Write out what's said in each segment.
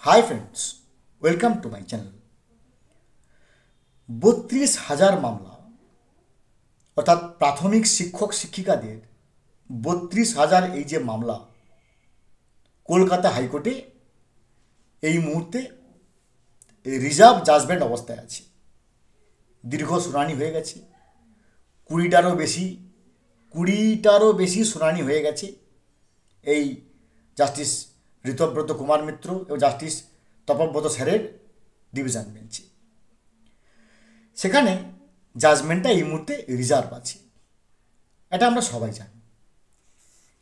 Hi friends, welcome to my channel. 32,000 মামলা, অর্থাৎ প্রাথমিক শিক্ষক শিক্ষিকাদের 32,000 এই যে মামলা কলকাতা হাইকোর্টে এই মুহূর্তে রিজার্ভ জাজমেন্ট অবস্থায় আছে। দীর্ঘ শুনানি হয়ে গেছে, 20টারও বেশি শুনানি হয়ে গেছে এই জাস্টিস ঋতব্রত কুমার মিত্র এবং জাস্টিস তপব্রত স্যারের ডিভিশন বেঞ্চে। সেখানে জাজমেন্টটা এই মুহূর্তে রিজার্ভ আছে, এটা আমরা সবাই জানি।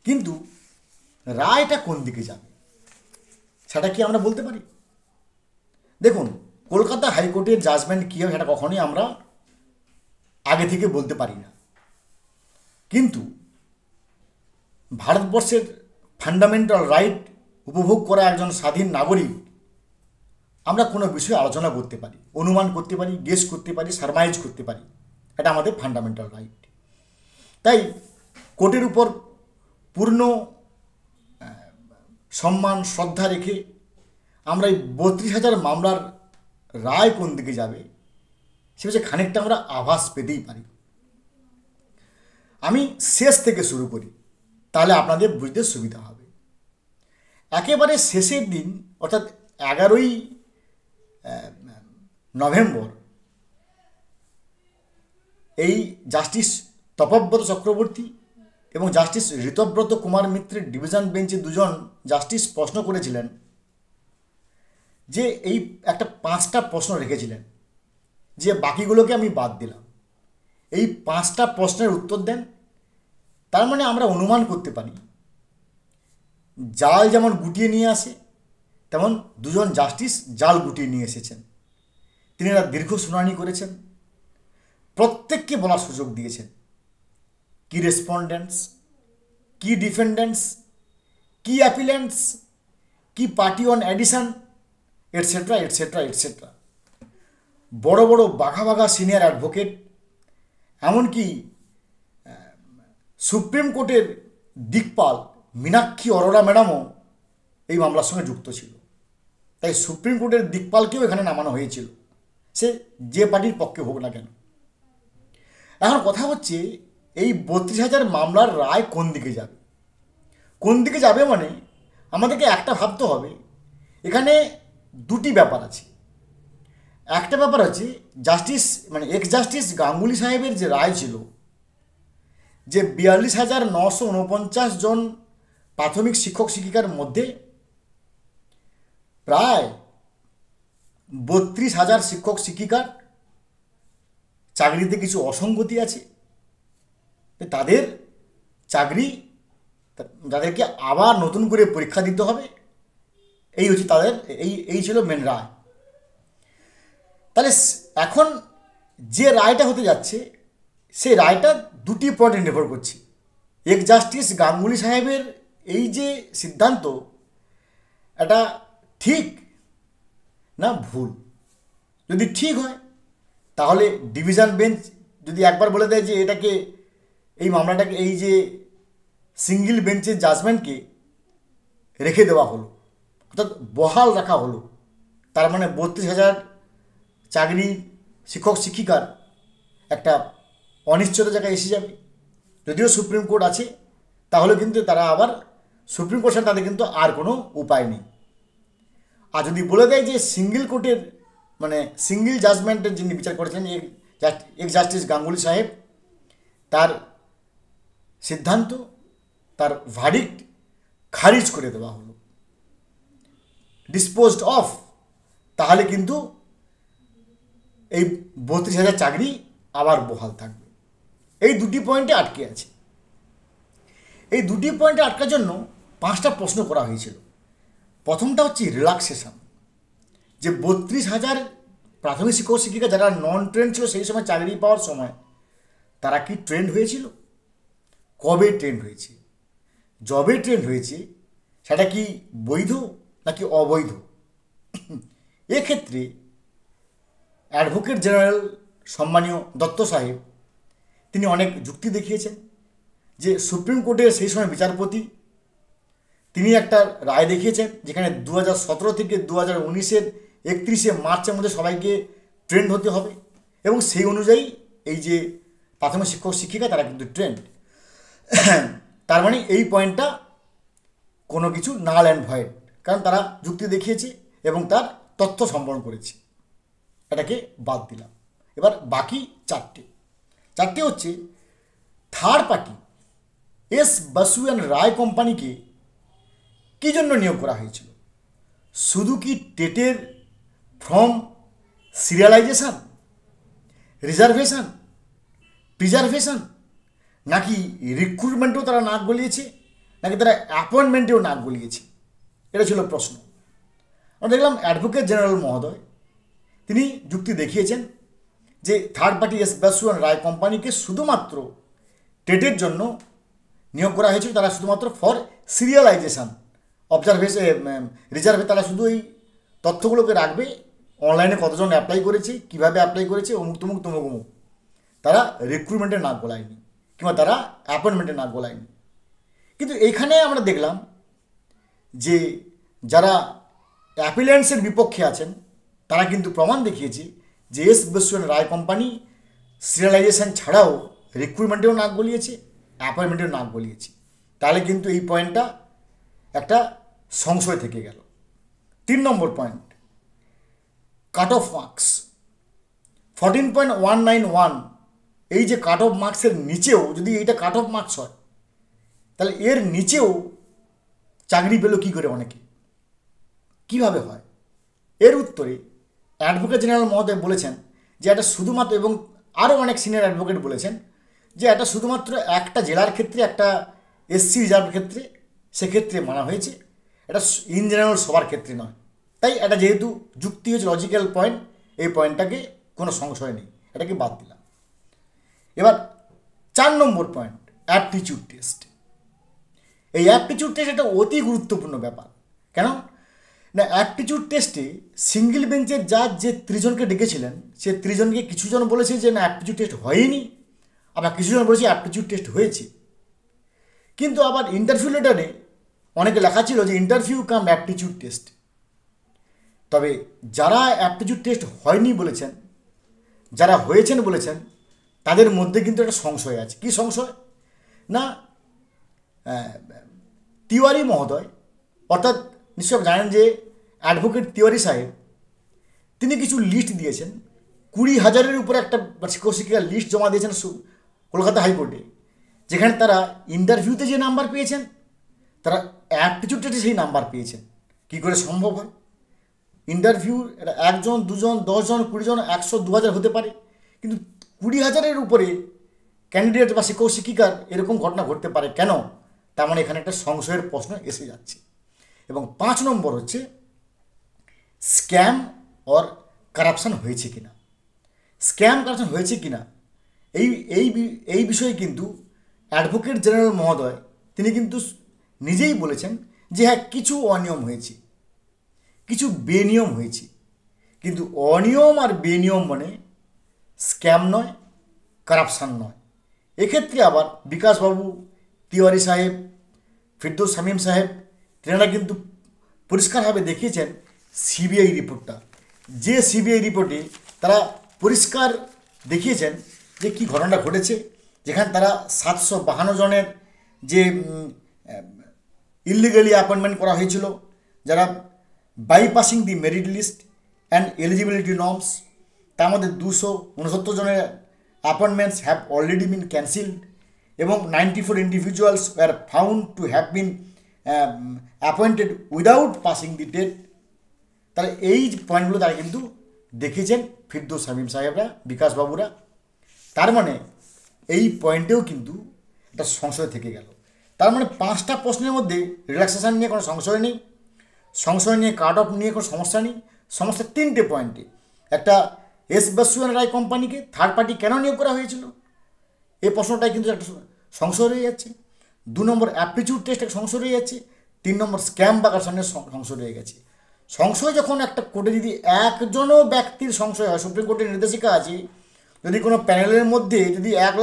কিন্তু রায়টা কোন দিকে যাবে সেটা কি আমরা বলতে পারি? দেখুন, কলকাতা হাইকোর্টের জাজমেন্ট কী হবে সেটা কখনোই আমরা আগে থেকে বলতে পারি না। কিন্তু ভারতবর্ষের ফান্ডামেন্টাল রাইট উপভোগ করা একজন স্বাধীন নাগরিক আমরা কোনো বিষয়ে আলোচনা করতে পারি, অনুমান করতে পারি, গেস করতে পারি, সারমাইজ করতে পারি। এটা আমাদের ফান্ডামেন্টাল রাইট। তাই কোর্টের উপর পূর্ণ সম্মান শ্রদ্ধা রেখে আমরা এই 32,000 মামলার রায় কোন দিকে যাবে সে বিষয়ে খানিকটা আমরা আভাস পেতেই পারি। আমি শেষ থেকে শুরু করি, তাহলে আপনাদের বুঝতে সুবিধা হবে। একেবারে শেষের দিন, অর্থাৎ 11ই নভেম্বর, এই জাস্টিস তপব্রত চক্রবর্তী এবং জাস্টিস ঋতব্রত কুমার মিত্রের ডিভিশন বেঞ্চে দুজন জাস্টিস প্রশ্ন করেছিলেন যে এই একটা 5টা প্রশ্ন রেখেছিলেন যে বাকিগুলোকে আমি বাদ দিলাম, এই 5টা প্রশ্নের উত্তর দেন। তার মানে আমরা অনুমান করতে পারি জাল যেমন গুটিয়ে নিয়ে আসে তেমন দুজন জাস্টিস জাল গুটিয়ে নিয়ে এসেছেন। তিনারা দীর্ঘ শুনানি করেছেন, প্রত্যেককে বলার সুযোগ দিয়েছেন কি রেসপন্ডেন্টস, কি ডিফেন্ডেন্টস, কি অ্যাপিলেন্টস, কি party on addition, etcetera etcetera etcetera. বড় বড় বাঘা বাঘা সিনিয়র অ্যাডভোকেট, এমনকি সুপ্রিম কোর্টের দিকপাল মীনাক্ষী অরোরা ম্যাডামও এই মামলার সঙ্গে যুক্ত ছিল। তাই সুপ্রিম কোর্টের দিকপালকেও এখানে নামানো হয়েছিল, সে যে পার্টির পক্ষে হোক না কেন। এখন কথা হচ্ছে এই 32,000 মামলার রায় কোন দিকে যাবে। কোন দিকে যাবে মানে আমাদেরকে একটা ভাবতে হবে, এখানে দুটি ব্যাপার আছে। একটা ব্যাপার আছে জাস্টিস এক্স জাস্টিস গাঙ্গুলি সাহেবের যে রায় ছিল যে 42,949 জন প্রাথমিক শিক্ষক শিক্ষিকার মধ্যে প্রায় 32,000 শিক্ষক শিক্ষিকার চাকরিতে কিছু অসঙ্গতি আছে, তাদের চাকরি যাদেরকে আবার নতুন করে পরীক্ষা দিতে হবে, এই হচ্ছে তাদের এই ছিল মেন রায়। তাহলে এখন যে রায়টা হতে যাচ্ছে সেই রায়টা দুটি পয়েন্টে নির্ভর করছে। এক্স জাস্টিস গাঙ্গুলি সাহেবের এই যে সিদ্ধান্ত, এটা ঠিক না ভুল। যদি ঠিক হয় তাহলে ডিভিশন বেঞ্চ যদি একবার বলে দেয় যে এটাকে, এই মামলাটাকে, এই যে সিঙ্গেল বেঞ্চের জাজমেন্টকে রেখে দেওয়া হলো, অর্থাৎ বহাল রাখা হলো, তার মানে 32,000 চাকরি শিক্ষক শিক্ষিকার একটা অনিশ্চয়তা জায়গায় এসে যাবে। যদিও সুপ্রিম কোর্ট আছে, তাহলে কিন্তু তারা আবার সুপ্রিম কোর্ট ছাড়া তাদের কিন্তু আর কোনো উপায় নেই। আর যদি বলে দেয় যে সিঙ্গেল কোর্টের সিঙ্গেল জাজমেন্টের যিনি বিচার করেছেন এক্স জাস্টিস গাঙ্গুলি সাহেব, তার সিদ্ধান্ত, তার ভার্ডিক্ট খারিজ করে দেওয়া হলো, ডিসপোজড অফ, তাহলে কিন্তু এই 32,000 চাকরি আবার বহাল থাকবে। এই দুটি পয়েন্টে আটকে আছে। এই দুটি পয়েন্টে আটকার জন্য 5টা প্রশ্ন করা হয়েছিল। প্রথমটা হচ্ছে রিল্যাক্সেশন, যে 32,000 প্রাথমিক শিক্ষক শিক্ষিকা যারা নন ট্রেন্ড ছিল সেই সময় চাকরি পাওয়ার সময়, তারা কি ট্রেন্ড হয়েছিল, কবে ট্রেন্ড হয়েছে, জবে ট্রেন্ড হয়েছে, সেটা কি বৈধ নাকি অবৈধ। এক্ষেত্রে অ্যাডভোকেট জেনারেল সম্মানীয় দত্ত সাহেব তিনি অনেক যুক্তি দেখিয়েছেন যে সুপ্রিম কোর্টের সেই সময় বিচারপতি তিনি একটা রায় দেখিয়েছেন যেখানে 2017 থেকে 2019-এর 31শে মার্চের মধ্যে সবাইকে ট্রেন্ড হতে হবে, এবং সেই অনুযায়ী এই যে প্রাথমিক শিক্ষক শিক্ষিকা তারা কিন্তু ট্রেন্ড। তার মানে এই পয়েন্টটা কোনো কিছু নাল অ্যান্ড ভয়েড, কারণ তারা যুক্তি দেখিয়েছে এবং তার তথ্য সম্বরণ করেছে, এটাকে বাদ দিলাম। এবার বাকি চারটে হচ্ছে third party S Basu and Roy কোম্পানিকে কী জন্য নিয়োগ করা হয়েছিল? শুধু কি টেটের ফর্ম সিরিয়ালাইজেশন, রিজার্ভেশন, প্রিজার্ভেশন, নাকি রিক্রুটমেন্টেও তারা নাক গলিয়েছে, নাকি তারা অ্যাপয়েন্টমেন্টেও নাক গলিয়েছে? এটা ছিল প্রশ্ন। আমরা দেখলাম অ্যাডভোকেট জেনারেল মহোদয় তিনি যুক্তি দেখিয়েছেন যে third party S Basu and Roy কোম্পানিকে শুধুমাত্র টেটের জন্য নিয়োগ করা হয়েছিল, তারা শুধুমাত্র ফর সিরিয়ালাইজেশন, অবজারভেশন, রিজার্ভে তারা শুধু এই তথ্যগুলোকে রাখবে, অনলাইনে কতজন অ্যাপ্লাই করেছে, কীভাবে অ্যাপ্লাই করেছে, অমুক তমুক তমুক অমুক। তারা রিক্রুটমেন্টে নাক গলায়নি কিংবা তারা অ্যাপয়েন্টমেন্টে নাক গলায়নি। কিন্তু এইখানে আমরা দেখলাম যে যারা অ্যাপিলেন্টসের বিপক্ষে আছেন তারা কিন্তু প্রমাণ দেখিয়েছে যে S Basu and Roy company serialization ছাড়াও রিক্রুটমেন্টেও নাক গলিয়েছে, অ্যাপয়েন্টমেন্টেও নাক গলিয়েছে। তাহলে কিন্তু এই পয়েন্টটা একটা সংশয় থেকে গেল। 3 নম্বর পয়েন্ট, কাট অফ মার্কস 14.191, এই যে কাট অফ মার্কসের নিচেও যদি এইটা কাট অফ মার্কস হয় তাহলে এর নিচেও চাকরি পেল কী করে অনেকে, কীভাবে হয়? এর উত্তরে অ্যাডভোকেট জেনারেল মহোদয় বলেছেন যে এটা শুধুমাত্র, এবং আরও অনেক সিনিয়র অ্যাডভোকেট বলেছেন যে এটা শুধুমাত্র একটা জেলার ক্ষেত্রে, একটা এসসি রিজার্ভের ক্ষেত্রে সেক্ষেত্রে মানা হয়েছে, এটা ইন জেনারেল সবার ক্ষেত্রে নয়। তাই এটা যেহেতু যুক্তি হচ্ছে লজিক্যাল পয়েন্ট, এই পয়েন্টটাকে কোনো সংশয় নেই, এটাকে বাদ দিলাম। এবার 4 নম্বর পয়েন্ট, অ্যাপটিটিউড টেস্ট। এই অ্যাপটিটিউড টেস্ট একটা অতি গুরুত্বপূর্ণ ব্যাপার। কেন না, অ্যাপটিটিউড টেস্টে সিঙ্গেল বেঞ্চের জাজ যে 30 জনকে ডেকেছিলেন, সে 30 জনকে কিছু জন বলেছে যে না অ্যাপটিটিউড টেস্ট হয়নি, আবার কিছু জন বলেছে অ্যাপটিটিউড টেস্ট হয়েছে। কিন্তু আবার ইন্টারভিউ লেটারে অনেকে লেখা ছিল যে ইন্টারভিউ কাম অ্যাপটিটিউড টেস্ট। তবে যারা অ্যাপটিটিউড টেস্ট হয়নি বলেছেন, যারা হয়েছেন বলেছেন, তাদের মধ্যে কিন্তু একটা সংশয় আছে। কি সংশয়? না, তিওয়ারি মহোদয়, অর্থাৎ নিশ্চয় জানেন যে অ্যাডভোকেট তিওয়ারি সাহেব, তিনি কিছু লিস্ট দিয়েছেন, 20,000-এর উপরে একটা শিক্ষক শিক্ষিকার লিস্ট জমা দিয়েছেন কলকাতা হাইকোর্টে, যেখানে তারা ইন্টারভিউতে যে নাম্বার পেয়েছেন তারা অ্যাপটিটিউড টেস্টে সেই নাম্বার পেয়েছেন। কী করে সম্ভব হয়? ইন্টারভিউ এটা 1 জন 2 জন 10 জন 20 জন 100 2000 হতে পারে, কিন্তু 20,000-এর উপরে ক্যান্ডিডেট বা শিক্ষক শিক্ষিকার এরকম ঘটনা ঘটতে পারে কেন? তার মানে এখানে একটা সংশয়ের প্রশ্ন এসে যাচ্ছে। এবং 5 নম্বর হচ্ছে স্ক্যাম অর কারাপশান হয়েছে কিনা। স্ক্যাম কারাপশান হয়েছে কিনা এই এই এই বিষয়ে কিন্তু অ্যাডভোকেট জেনারেল মহোদয় তিনি কিন্তু নিজেই বলেছেন যে হ্যাঁ কিছু অনিয়ম হয়েছে, কিছু বেনিয়ম হয়েছে, কিন্তু অনিয়ম আর বেনিয়ম মানে স্ক্যাম নয়, কারাপশান নয়। এক্ষেত্রে আবার বিকাশবাবু, তিওয়ারি সাহেব, ফিরদৌস শামীম সাহেব, তেনারা কিন্তু পরিষ্কারভাবে দেখিয়েছেন সিবিআই রিপোর্টটা, যে সিবিআই রিপোর্টে তারা পরিষ্কার দেখিয়েছেন যে কী ঘটনাটা ঘটেছে, যেখানে তারা 752 জনের যে ইলিগালি অ্যাপয়েন্টমেন্ট করা হয়েছিল, যারা bypassing the merit list and eligibility norms, তার মধ্যে 269 জনের appointments have already been cancelled এবং 94 individuals were found to have been appointed without passing the TET. তাহলে এই পয়েন্টগুলো তারা কিন্তু দেখিয়েছেন ফিরদৌস শামীম সাহেবরা, বিকাশবাবুরা। তার মানে এই পয়েন্টেও কিন্তু একটা সংশয় থেকে গেল। তার মানে 5টা প্রশ্নের মধ্যে রিল্যাক্সেশন নিয়ে কোনো সংশয় নেই, সংশয় নিয়ে কাট অফ নিয়ে কোনো সমস্যা নেই। সমস্যা 3টে পয়েন্টে, একটা এস বসু অ্যান্ড রায় কোম্পানিকে থার্ড পার্টি কেন নিয়োগ করা হয়েছিল এই প্রশ্নটাই কিন্তু একটা সংশয় রয়ে যাচ্ছে। 2 নম্বর অ্যাপটিটিউড টেস্ট একটা সংশয় রয়ে যাচ্ছে। 3 নম্বর স্ক্যাম বা কারসানের সংশয় রয়ে গেছে। সংশয় যখন একটা কোর্টে যদি একজনও ব্যক্তির সংশয় হয়, সুপ্রিম কোর্টের নির্দেশিকা আছে যদি কোনো প্যানেলের মধ্যে যদি 1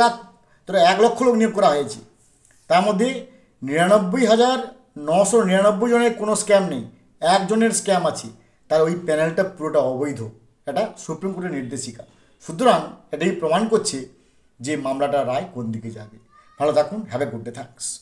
লক্ষ লোক নিয়োগ করা হয়েছে, তার মধ্যে 99,000 999 জনের কোনো স্ক্যাম নেই, একজনের স্ক্যাম আছে, তার ওই প্যানেলটা পুরোটা অবৈধ। এটা সুপ্রিম কোর্টের নির্দেশিকা। সুতরাং এটাই প্রমাণ করছে যে মামলাটার রায় কোন দিকে যাবে। ভালো থাকুন, have a good day, thanks.